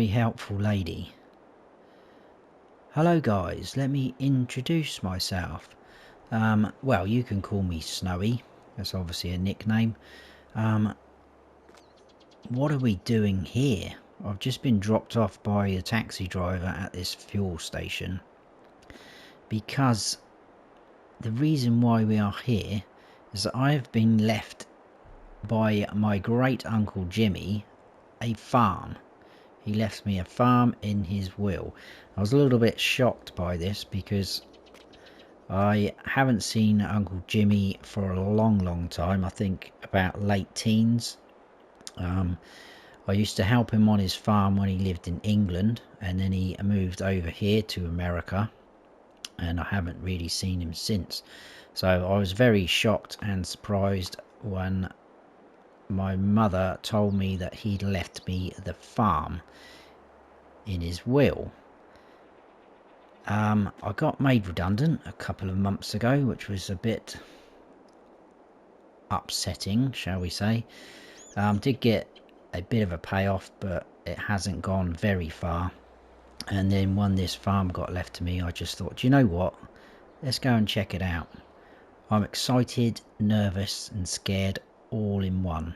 very helpful lady. Hello guys, let me introduce myself. Well, you can call me Snowy. That's obviously a nickname. What are we doing here? I've just been dropped off by a taxi driver at this fuel station. Because the reason why we are here is that I have been left by my great uncle Jimmy a farm. He left me a farm in his will. I was a little bit shocked by this because I haven't seen Uncle Jimmy for a long time. I think about late teens. I used to help him on his farm when he lived in England, and then he moved over here to America, and I haven't really seen him since. So I was very shocked and surprised when my mother told me that he'd left me the farm in his will. I got made redundant a couple of months ago, which was a bit upsetting, shall we say. Did get a bit of a payoff, but it hasn't gone very far. And then when this farm got left to me, I just thought, do you know what? Let's go and check it out. I'm excited, nervous and scared all in one.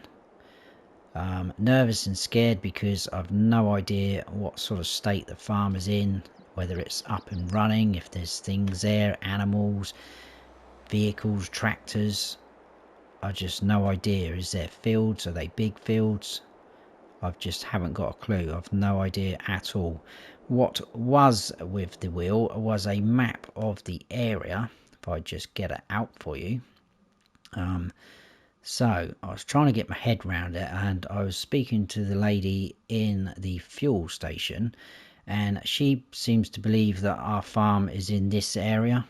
Nervous and scared because I've no idea what sort of state the farm is in, whether it's up and running, if there's things there, animals, vehicles, tractors. I just no idea. Is there fields? Are they big fields? I just haven't got a clue. I've no idea at all. What was with the wheel was a map of the area. If I just get it out for you. So I was trying to get my head around it, and I was speaking to the lady in the fuel station, and she seems to believe that our farm is in this area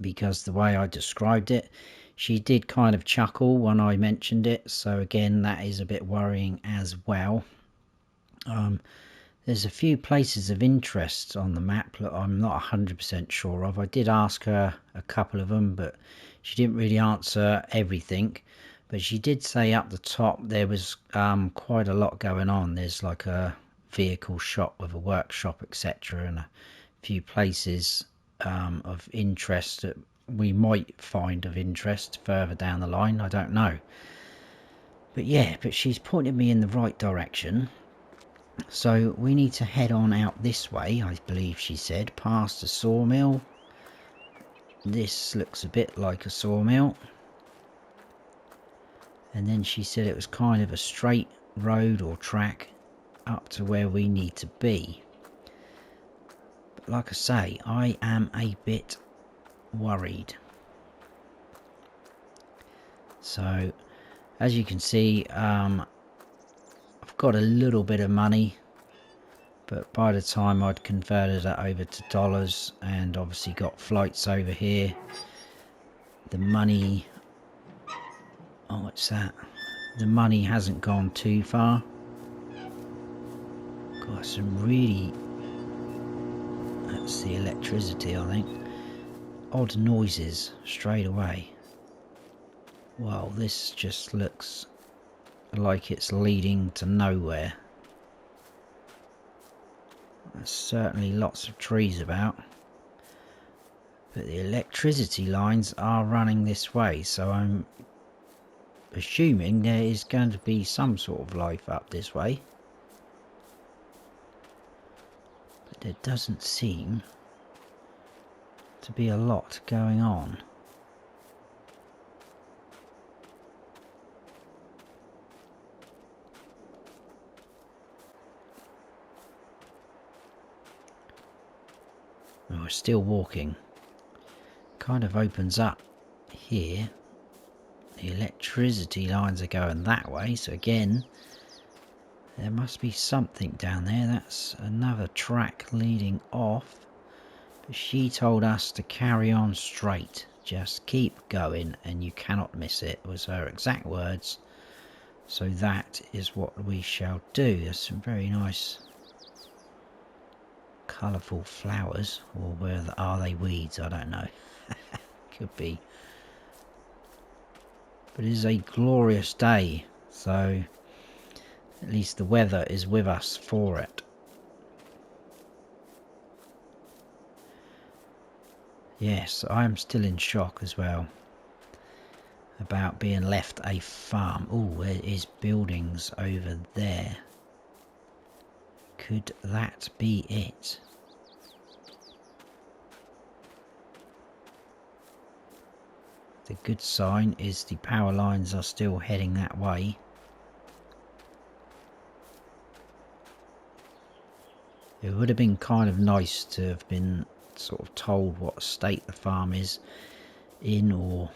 because the way I described it. She did kind of chuckle when I mentioned it, so again that is a bit worrying as well. There's a few places of interest on the map that I'm not 100% sure of. I did ask her a couple of them, but she didn't really answer everything. But she did say up the top there was quite a lot going on. There's like a vehicle shop with a workshop, etc., and a few places of interest that we might find of interest further down the line. I don't know. But yeah, but she's pointed me in the right direction. So we need to head on out this way, I believe she said, past the sawmill. This looks a bit like a sawmill. And then she said it was kind of a straight road or track up to where we need to be. But like I say, I am a bit worried. So as you can see, I've got a little bit of money, but by the time I'd converted that over to dollars and obviously got flights over here, the money, oh what's that, the money hasn't gone too far. Got some really, that's the electricity I think, odd noises straight away. Well, this just looks like it's leading to nowhere. There's certainly lots of trees about, but the electricity lines are running this way, so I'm assuming there is going to be some sort of life up this way. But there doesn't seem to be a lot going on. We're still walking. Kind of opens up here. The electricity lines are going that way, so again there must be something down there. That's another track leading off, but she told us to carry on straight, just keep going and you cannot miss it, was her exact words. So that is what we shall do. There's some very nice colourful flowers, or where are they weeds? I don't know. Could be. But it is a glorious day, so at least the weather is with us for it. Yes, I am still in shock as well about being left a farm. Oh, there is buildings over there. Could that be it? The good sign is the power lines are still heading that way. It would have been kind of nice to have been sort of told what state the farm is in, or,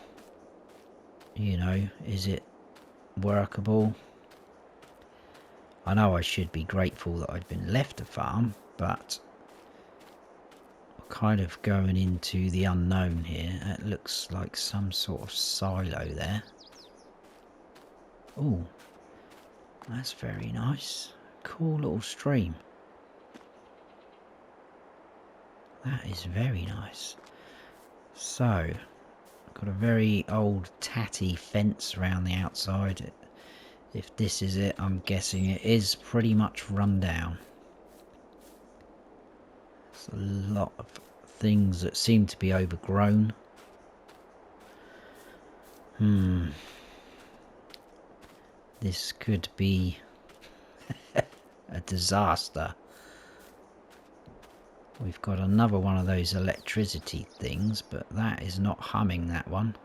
you know, is it workable? I know I should be grateful that I'd been left a farm, but we're kind of going into the unknown here. It looks like some sort of silo there. Oh, that's very nice. Cool little stream. That is very nice. So, got a very old tatty fence around the outside. If this is it, I'm guessing it is pretty much run down. There's a lot of things that seem to be overgrown. This could be a disaster. We've got another one of those electricity things, but that is not humming, that one.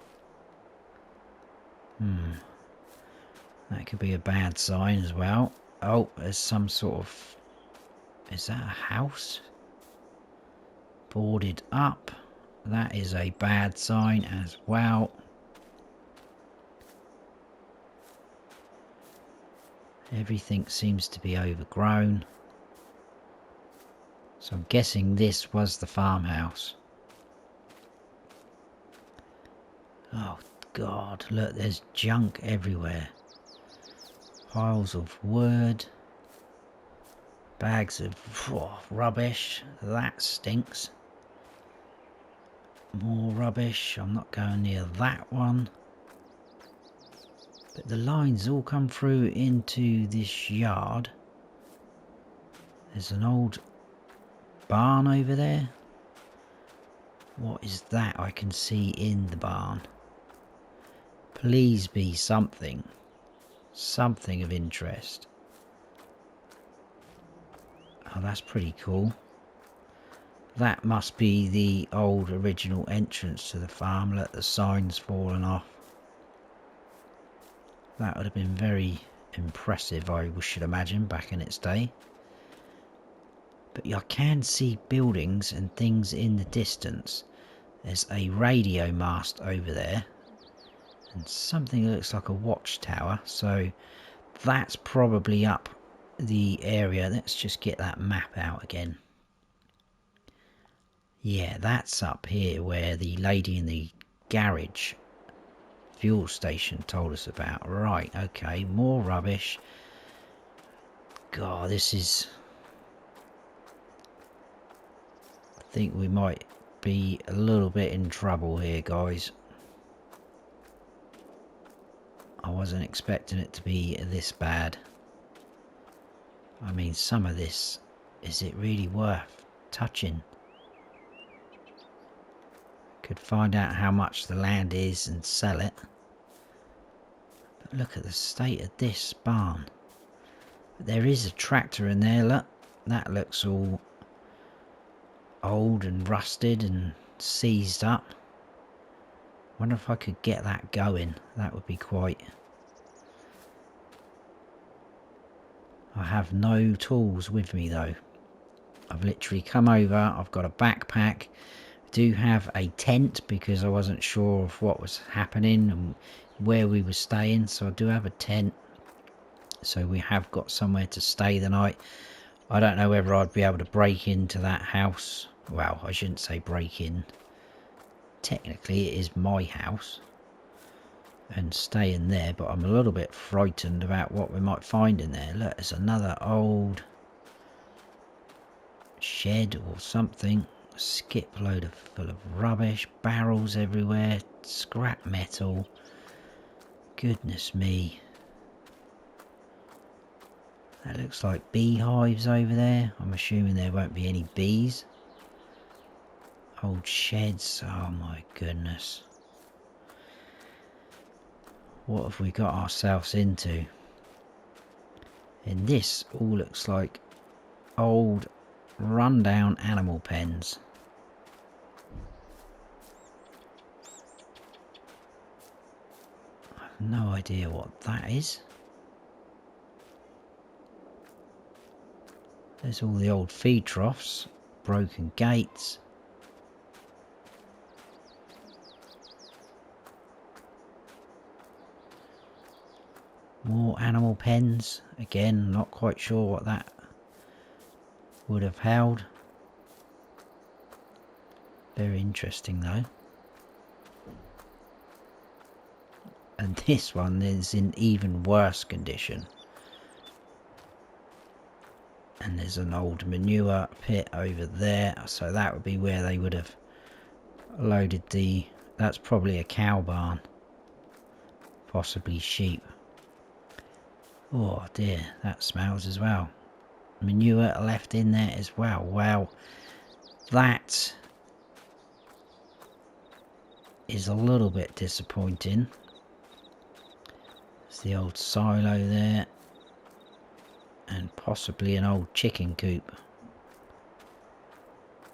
That could be a bad sign as well. Oh, there's some sort of... Is that a house? Boarded up. That is a bad sign as well. Everything seems to be overgrown. So I'm guessing this was the farmhouse. Oh God, look, there's junk everywhere. Piles of wood. Bags of rubbish. That stinks. More rubbish. I'm not going near that one. But the lines all come through into this yard. There's an old barn over there. What is that I can see in the barn? Please be something. Something of interest. Oh, that's pretty cool. That must be the old original entrance to the farm. Look, the sign's fallen off. That would have been very impressive, I should imagine, back in its day. But I can see buildings and things in the distance. There's a radio mast over there. And something that looks like a watchtower. So that's probably up the area. Let's just get that map out again. Yeah, that's up here where the lady in the garage fuel station told us about. Right, okay, more rubbish. God, this is... I think we might be a little bit in trouble here, guys. I wasn't expecting it to be this bad. I mean, some of this, is it really worth touching? Could find out how much the land is and sell it. But look at the state of this barn. But there is a tractor in there, look. That looks all old and rusted and seized up. Wonder if I could get that going. That would be quite... I have no tools with me though. I've literally come over. I've got a backpack. Do have a tent because I wasn't sure of what was happening and where we were staying, so I do have a tent, so we have got somewhere to stay the night. I don't know whether I'd be able to break into that house. Well, I shouldn't say break in, technically it is my house, and stay in there, but I'm a little bit frightened about what we might find in there. Look, there's another old shed or something. Skip load full of rubbish, barrels everywhere, scrap metal. Goodness me. That looks like beehives over there. I'm assuming there won't be any bees. Old sheds. Oh my goodness. What have we got ourselves into? And this all looks like old rundown animal pens. I have no idea what that is. There's all the old feed troughs, broken gates. More animal pens. Again, not quite sure what that would have held. Very interesting though. And this one is in even worse condition. And there's an old manure pit over there, so that would be where they would have loaded the... That's probably a cow barn. Possibly sheep. Oh dear, that smells as well. Manure left in there as well. Wow, that is a little bit disappointing. There's the old silo there. And possibly an old chicken coop.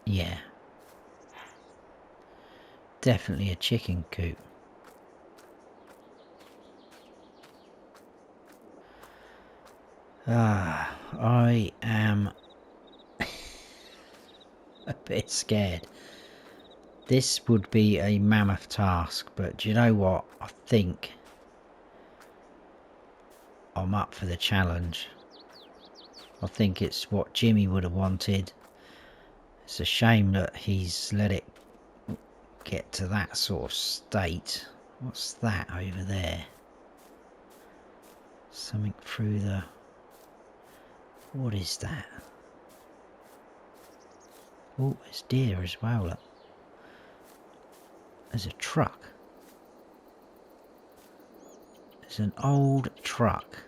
Yeah. Definitely a chicken coop. I am a bit scared. This would be a mammoth task, but do you know what? I think I'm up for the challenge. I think it's what Jimmy would have wanted. It's a shame that he's let it get to that sort of state. What's that over there? Something through the... What is that? Oh, it's Deere as well, look. There's a truck. There's an old truck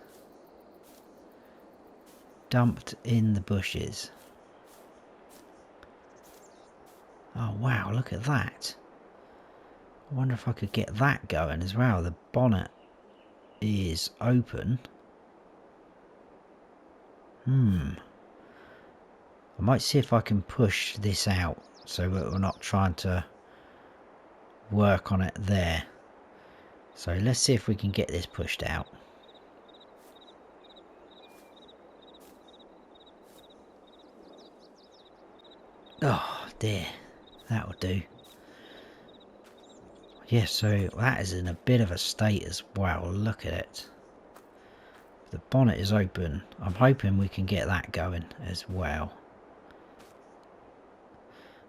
dumped in the bushes. Oh wow, look at that. I wonder if I could get that going as well. The bonnet is open. I might see if I can push this out so that we're not trying to work on it there. So let's see if we can get this pushed out. Oh dear, that'll do. Yeah, so that is in a bit of a state as well. Look at it. The bonnet is open. I'm hoping we can get that going as well.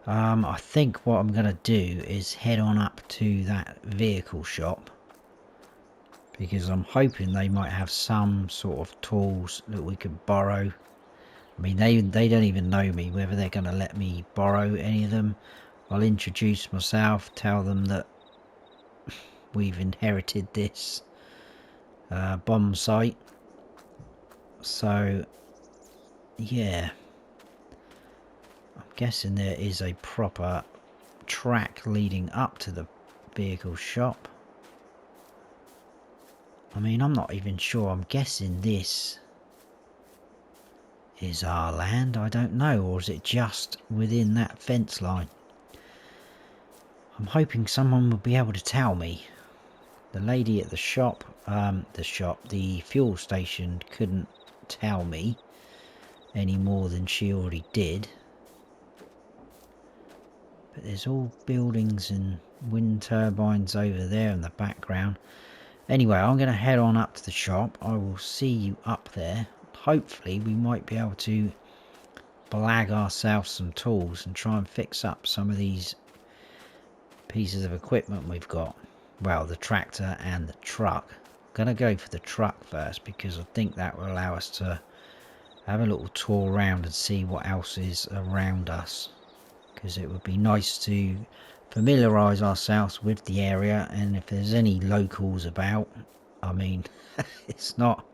I think what I'm going to do is head on up to that vehicle shop, because I'm hoping they might have some sort of tools that we could borrow. I mean, they don't even know me, whether they're going to let me borrow any of them. I'll introduce myself, tell them that we've inherited this bomb site. So, yeah. I'm guessing there is a proper track leading up to the vehicle shop. I mean, I'm not even sure. I'm guessing this is our land. I don't know. Or is it just within that fence line? I'm hoping someone will be able to tell me. The lady at the shop, the fuel station couldn't tell me any more than she already did. But there's all buildings and wind turbines over there in the background. Anyway, I'm going to head on up to the shop. I will see you up there. Hopefully we might be able to blag ourselves some tools and try and fix up some of these pieces of equipment we've got. Well, the tractor and the truck. I'm going to go for the truck first, because I think that will allow us to have a little tour around and see what else is around us. Because it would be nice to familiarise ourselves with the area, and if there's any locals about, I mean, it's not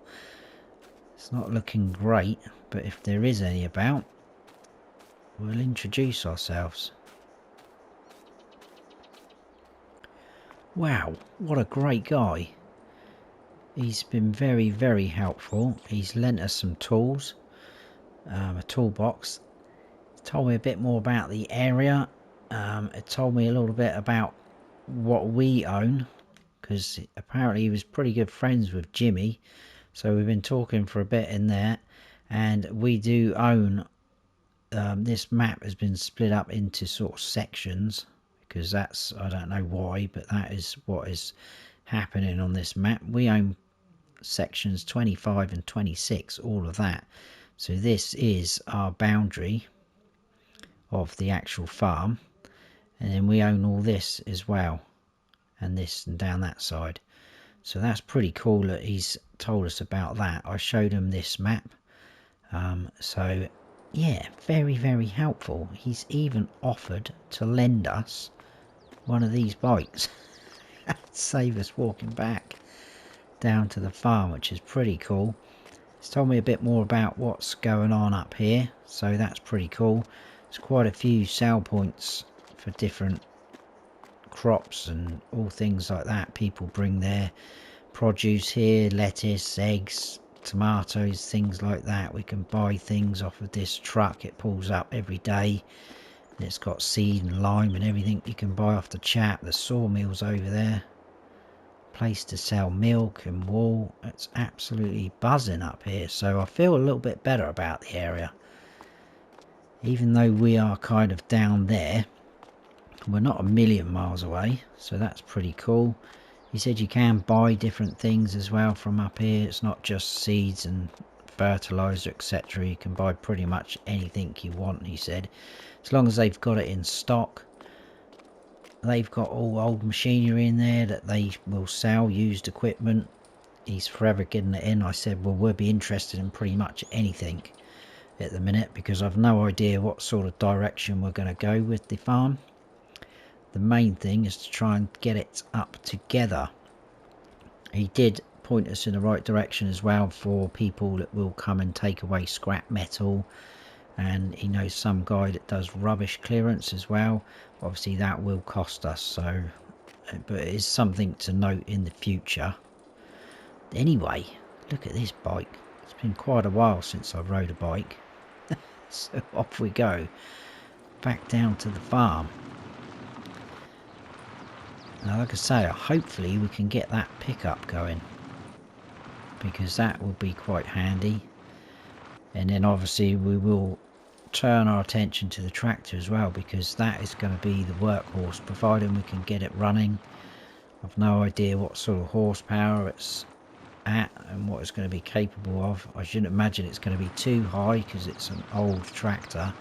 looking great, but if there is any about, we'll introduce ourselves. Wow, what a great guy. He's been very, very helpful. He's lent us some tools, a toolbox. Told me a bit more about the area. It told me a little bit about what we own, because apparently he was pretty good friends with Jimmy, so we've been talking for a bit in there. And we do own, this map has been split up into sort of sections, because that's, I don't know why, but that is what is happening on this map. We own sections 25 and 26, all of that. So this is our boundary of the actual farm, and then we own all this as well, and this and down that side. So that's pretty cool that he's told us about that. I showed him this map, so yeah, very, very helpful. He's even offered to lend us one of these bikes save us walking back down to the farm, which is pretty cool. He's told me a bit more about what's going on up here, so that's pretty cool. There's quite a few sale points for different crops and all things like that. People bring their produce here, lettuce, eggs, tomatoes, things like that. We can buy things off of this truck. It pulls up every day. It's got seed and lime and everything you can buy off the chap. The sawmill's over there. Place to sell milk and wool. It's absolutely buzzing up here, so I feel a little bit better about the area. Even though we are kind of down there, we're not a million miles away, so that's pretty cool. He said you can buy different things as well from up here. It's not just seeds and fertilizer, etc. You can buy pretty much anything you want, he said, as long as they've got it in stock. They've got all old machinery in there that they will sell, used equipment. He's forever getting it in. I said, well, we'll be interested in pretty much anything at the minute, because I've no idea what sort of direction we're going to go with the farm. The main thing is to try and get it up together. He did point us in the right direction as well for people that will come and take away scrap metal, and he knows some guy that does rubbish clearance as well. Obviously that will cost us, so, but it is something to note in the future. Anyway, look at this bike. It's been quite a while since I rode a bike. So off we go back down to the farm. Now, like I say, hopefully we can get that pickup going, because that will be quite handy. And then obviously we will turn our attention to the tractor as well, because that is going to be the workhorse, providing we can get it running. I've no idea what sort of horsepower it's at and what it's going to be capable of. I shouldn't imagine it's going to be too high because it's an old tractor,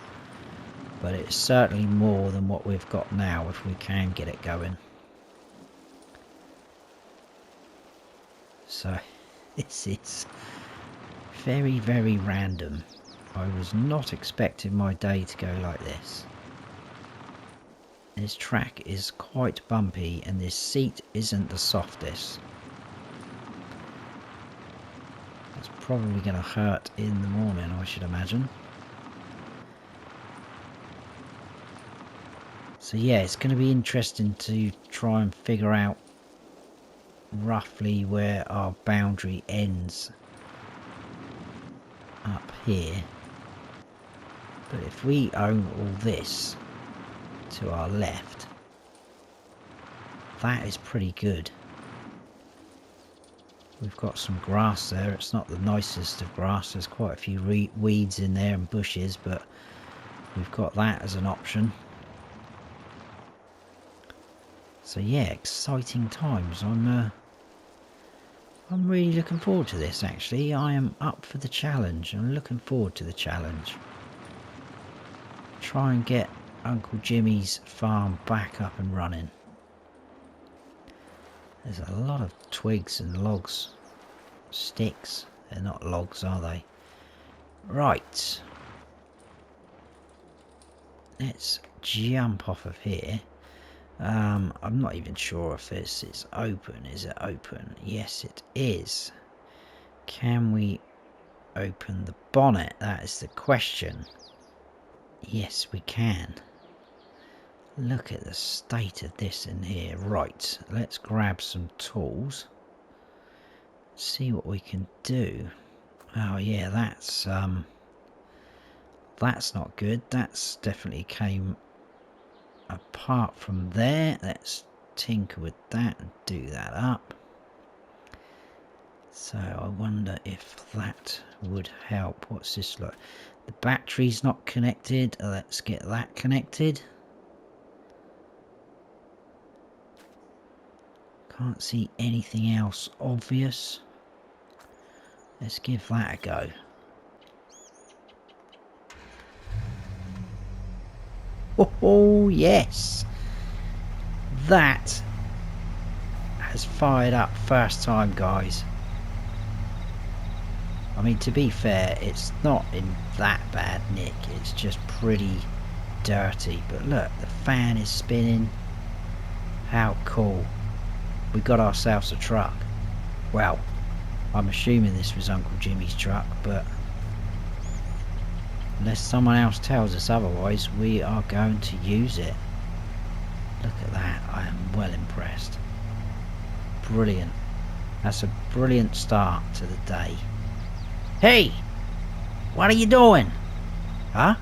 but it's certainly more than what we've got now if we can get it going. So this is very, very random. I was not expecting my day to go like this. This track is quite bumpy and this seat isn't the softest. It's probably going to hurt in the morning, I should imagine. So yeah, it's going to be interesting to try and figure out roughly where our boundary ends up here. But if we own all this to our left, that is pretty good. We've got some grass there. It's not the nicest of grass. There's quite a few weeds in there and bushes, but we've got that as an option. So yeah, exciting times. I'm really looking forward to this, actually. I am up for the challenge. I'm looking forward to the challenge. Try and get Uncle Jimmy's farm back up and running. There's a lot of twigs and logs. Sticks. They're not logs, are they? Right. Let's jump off of here. I'm not even sure if this is open. Is it open? Yes, it is. Can we open the bonnet? That is the question. Yes, we can. Look at the state of this in here. Right, let's grab some tools. See what we can do. Oh yeah, that's not good. That's definitely came apart from there. Let's tinker with that and do that up. So I wonder if that would help. What's this like? The battery's not connected. Let's get that connected. Can't see anything else obvious. Let's give that a go. Oh yes! That has fired up first time, guys. I mean, to be fair, it's not in that bad nick. It's just pretty dirty. But look, the fan is spinning. How cool. We got ourselves a truck. Well, I'm assuming this was Uncle Jimmy's truck, but unless someone else tells us otherwise, we are going to use it. Look at that. I am well impressed. Brilliant. That's a brilliant start to the day. Hey! What are you doing? Huh?